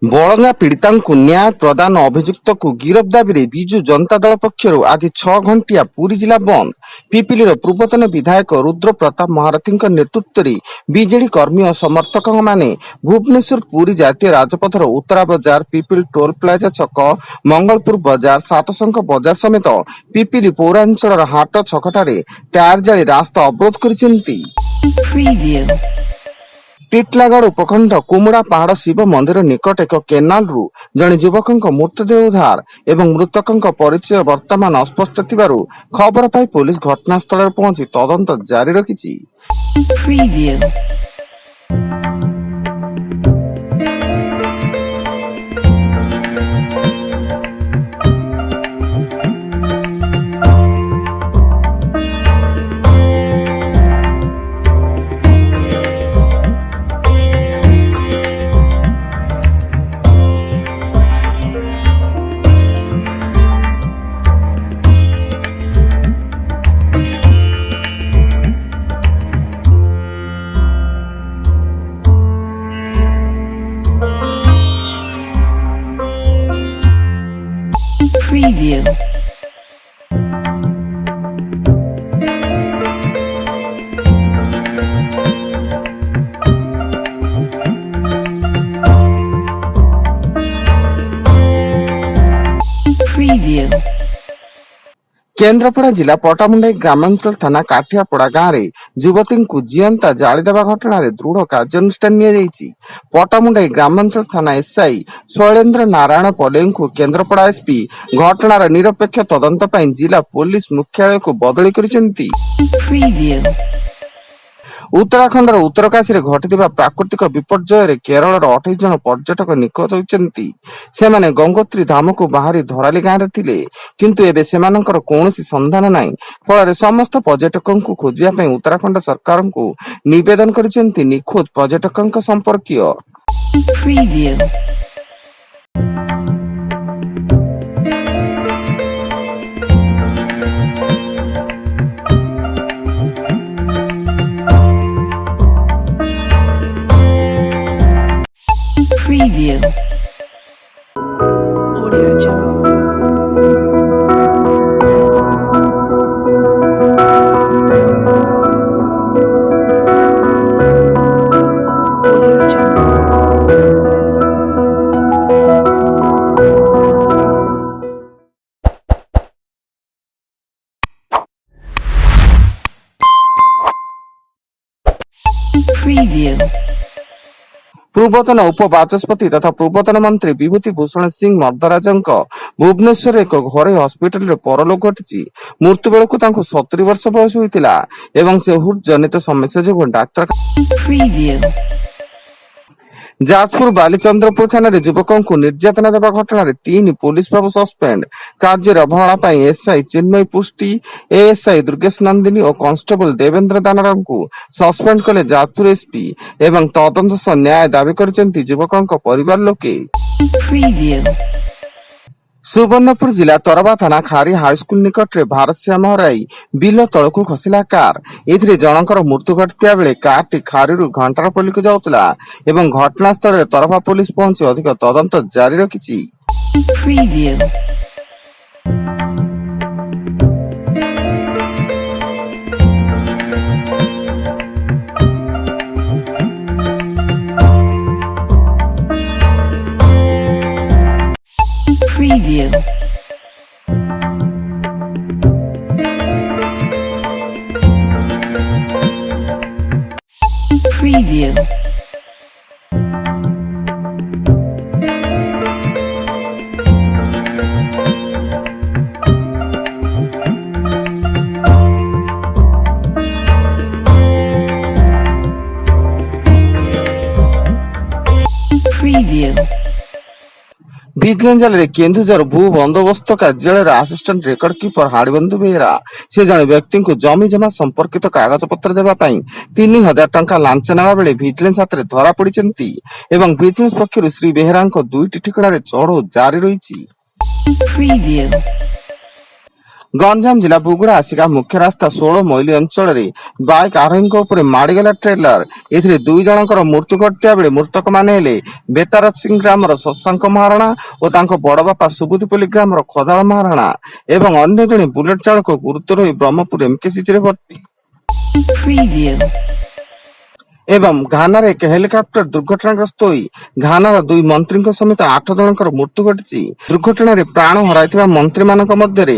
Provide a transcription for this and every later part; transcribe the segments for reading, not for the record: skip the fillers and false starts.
ବଳଙ୍ଗା ପୀଡ଼ିତାଙ୍କୁ ନ୍ୟାୟ ପ୍ରଦାନ ଅଭିଯୁକ୍ତକୁ ଗିରଫ ଦାବିରେ ବିଜୁ ଜନତା ଦଳ ପକ୍ଷରୁ ଆଜି 6 ଘଣ୍ଟିଆ ପୁରୀ ଜିଲ୍ଲା ବନ୍ଦ। ପିପିଲିର ପୂର୍ବତନ ବିଧାୟକ ରୁଦ୍ର ପ୍ରତାପ ମହାରଥୀଙ୍କ ନେତୃତ୍ୱରେ ବିଜେଡି କର୍ମୀ ଓ ସମର୍ଥକମାନେ ଭୁବନେଶ୍ୱର ପୁରୀ ଜାତୀୟ ରାଜପଥର ଉତ୍ତରା ବଜାର, ପିପିଲି ଟୋଲ ପ୍ଲାଜା ଛକ, ମଙ୍ଗଳପୁର ବଜାର, ସାତଶଙ୍ଖ ବଜାର ସମେତ ପିପିଲି ପୌରାଞ୍ଚଳର ହାଟ ଛକଠାରେ ଟାୟାର ଜାଳି ରାସ୍ତା ଅବରୋଧ କରିଛନ୍ତି। ଟିଟଲାଗଡ଼ ଉପଖଣ୍ଡ କୁମୁଡା ପାହାଡ଼ ଶିବ ମନ୍ଦିର ନିକଟ ଏକ କେନାଲରୁ ଜଣେ ଯୁବକଙ୍କ ମୃତଦେହ ଉଦ୍ଧାର ଏବଂ ମୃତକଙ୍କ ପରିଚୟ ବର୍ତ୍ତମାନ ଅସ୍ପଷ୍ଟ ଥିବାରୁ ଖବର ପାଇ ପୋଲିସ ଘଟଣାସ୍ଥଳରେ ପହଞ୍ଚି ତଦନ୍ତ ଜାରି ରଖିଛି। Preview. Preview. କେନ୍ଦ୍ରାପଡ଼ା ଜିଲ୍ଲା ପଟାମୁଣ୍ଡାଇ ଗ୍ରାମାଞ୍ଚଳ ଥାନା କାଠିଆପଡ଼ା ଗାଁରେ ଯୁବତୀଙ୍କୁ ଜିଅନ୍ତା ଜାଳିଦେବା ଘଟଣାରେ ଦୃଢ କାର୍ଯ୍ୟାନୁଷ୍ଠାନ ନିଆଯାଇଛି। ପଟାମୁଣ୍ଡାଇ ଗ୍ରାମାଞ୍ଚଳ ଥାନା ଏସ୍ଆଇ ଶୈଳେନ୍ଦ୍ର ନାରାୟଣ ପଲେଇଙ୍କୁ କେନ୍ଦ୍ରାପଡ଼ା ଏସ୍ପି ଘଟଣାର ନିରପେକ୍ଷ ତଦନ୍ତ ପାଇଁ ଜିଲ୍ଲା ପୋଲିସ ମୁଖ୍ୟାଳୟକୁ ବଦଳି କରିଛନ୍ତି। ଉତ୍ତରାଖଣ୍ଡର ଉତ୍ତରକାଶୀରେ ଘଟିଥିବା ପ୍ରାକୃତିକ ବିପର୍ଯ୍ୟୟରେ କେରଳର 28 ଜଣ ପର୍ଯ୍ୟଟକ ନିଖୋଜ ହୋଇଛନ୍ତି। ସେମାନେ ଗଙ୍ଗୋତ୍ରୀ ଧାମକୁ ବାହାରି ଧରାଲି ଗାଁରେ ଥିଲେ, କିନ୍ତୁ ଏବେ ସେମାନଙ୍କର କୌଣସି ସନ୍ଧାନ ନାହିଁ। ଫଳରେ ସମସ୍ତ ପର୍ଯ୍ୟଟକଙ୍କୁ ଖୋଜିବା ପାଇଁ ଉତ୍ତରାଖଣ୍ଡ ସରକାରଙ୍କୁ ନିବେଦନ କରିଛନ୍ତି ନିଖୋଜ ପର୍ଯ୍ୟଟକଙ୍କ ସମ୍ପର୍କୀୟ। Preview. Audio Jungle. Audio Jungle. Preview. ପୂର୍ବତନ ଉପବାଚସ୍ପତି ତଥା ପୂର୍ବତନ ମନ୍ତ୍ରୀ ବିଭୂତି ଭୂଷଣ ସିଂ ମର୍ଦ୍ଦରାଜଙ୍କ ଭୁବନେଶ୍ୱରରେ ଏକ ଘରୋଇ ହସ୍ପିଟାଲରେ ପରଲୋକ ଘଟିଛି। ମୃତ୍ୟୁ ବେଳକୁ ତାଙ୍କୁ 70 ବର୍ଷ ବୟସ ହୋଇଥିଲା ଏବଂ ସେ ହୃଦ୍ ଜନିତ ସମସ୍ୟା ଯୋଗୁଁ ଡାକ୍ତରଖାନା। ଯାଜପୁର ବାଲିଚନ୍ଦ୍ରପୁର ଥାନାରେ ଯୁବକଙ୍କୁ ନିର୍ଯାତନା ଦେବା ଘଟଣାରେ 3 ପୋଲିସ ବାବୁ ସସ୍ପେଣ୍ଡ। କାର୍ଯ୍ୟରେ ଅବହେଳା ପାଇଁ ଏସ୍ଆଇ ଚିନ୍ମୟ ପୁଷ୍ଟି, ଏଏସ୍ଆଇ ଦୁର୍ଗେଶ ନନ୍ଦିନୀ ଓ କନଷ୍ଟେବଲ ଦେବେନ୍ଦ୍ର ଦାନାରଙ୍କୁ ସସ୍ପେଣ୍ଡ କଲେ ଯାଜପୁର ଏସ୍ପି ଏବଂ ତଦନ୍ତ ସହ ନ୍ୟାୟ ଦାବି କରିଛନ୍ତି ଯୁବକଙ୍କ ପରିବାର ଲୋକେ। ସୁବର୍ଣ୍ଣପୁର ଜିଲ୍ଲା ତରବା ଥାନା ଖାରି ହାଇସ୍କୁଲ ନିକଟରେ ଭାରତ ହରାଇ ବିଲ ତଳକୁ ଖସିଲା କାର। ଏଥିରେ ଜଣଙ୍କର ମୃତ୍ୟୁ ଘଟିଥିବା ବେଳେ କାରଟି ଖାରିରୁ ଘଣ୍ଟାରପଲ୍ଲୀକୁ ଯାଉଥିଲା ଏବଂ ଘଟଣାସ୍ଥଳରେ ତରଭା ପୋଲିସ ପହଞ୍ଚି ଅଧିକ ତଦନ୍ତ ଜାରି ରଖିଛି। Preview. Preview. Preview. ଭିଜିଲାନ୍ସ ଜାଲରେ କେନ୍ଦୁଝର ଭୂ ବନ୍ଦୋବସ୍ତ କାର୍ଯ୍ୟାଳୟର assistant record keeper Hadibandhu Behera ସେ ଜଣେ ବ୍ୟକ୍ତିଙ୍କୁ ଜମି ଜମା ସମ୍ପର୍କିତ କାଗଜପତ୍ର ଦେବା ପାଇଁ 3000 ଟଙ୍କା ଲାଞ୍ଚ ନେବା ବେଳେ ଭିଜିଲାନ୍ସ ହାତରେ ଧରା ପଡ଼ିଛନ୍ତି ଏବଂ ଭିଜିଲାନ୍ସ ପକ୍ଷରୁ ଶ୍ରୀ ବେହେରାଙ୍କ 2ଟି ଠିକଣାରେ ଚଢ଼ଉ ଜାରି ରହିଛି। ଗଞ୍ଜାମ ଜିଲ୍ଲା ବୁଗୁଡା ଆସିକା ମୁଖ୍ୟ ରାସ୍ତା 16 ମଇଲି ଅଞ୍ଚଳରେ ବାଇକ୍ ଆରୋହୀଙ୍କ ଉପରେ ମାଡ଼ିଗଲା ଟ୍ରେଲର। ଏଥିରେ 2 ଜଣଙ୍କର ମୃତ୍ୟୁ ଘଟିଥିବା ବେଳେ ମୃତକମାନେ ହେଲେ ବେତାର ସିଂ ଗ୍ରାମର ଶଶାଙ୍କ ମହାରଣା ଓ ତାଙ୍କ ବଡ ବାପା ସୁବୁଧିପଲ୍ଲୀ ଗ୍ରାମର ଖଦାଳ ମହାରଣା ଏବଂ ଅନ୍ୟ ଜଣେ ବୁଲେଟ୍ ଚାଳକ ଗୁରୁତର ହୋଇ ବ୍ରହ୍ମପୁର ଏମକେସିଜିରେ ଭର୍ତ୍ତି। Preview. ଏବଂ ଘାନାରେ ଏକ ହେଲିକପ୍ଟର ଦୁର୍ଘଟଣାଗ୍ରସ୍ତ ହୋଇ ଘାନାର 2 ମନ୍ତ୍ରୀଙ୍କ ସମେତ 8 ଜଣଙ୍କର ମୃତ୍ୟୁ ଘଟିଛି। ଦୁର୍ଘଟଣାରେ ପ୍ରାଣ ହରାଇଥିବା ମନ୍ତ୍ରୀମାନଙ୍କ ମଧ୍ୟରେ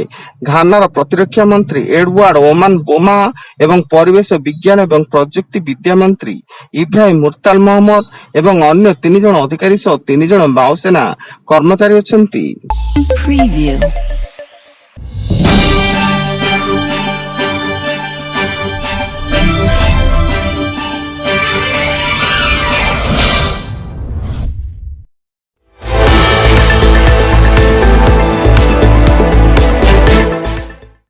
ଘାନାର ପ୍ରତିରକ୍ଷା ମନ୍ତ୍ରୀ ଏଡୱାର୍ଡ ଓମାନ ବୋମା ଏବଂ ପରିବେଶ ବିଜ୍ଞାନ ଏବଂ ପ୍ରଯୁକ୍ତି ବିଦ୍ୟା ମନ୍ତ୍ରୀ ଇବ୍ରାହିମ ମୁର୍ତାଲ ମହମ୍ମଦ ଏବଂ ଅନ୍ୟ 3 ଜଣ ଅଧିକାରୀ ସହ 3 ଜଣ ବାୟୁସେନା କର୍ମଚାରୀ ଅଛନ୍ତି। Preview.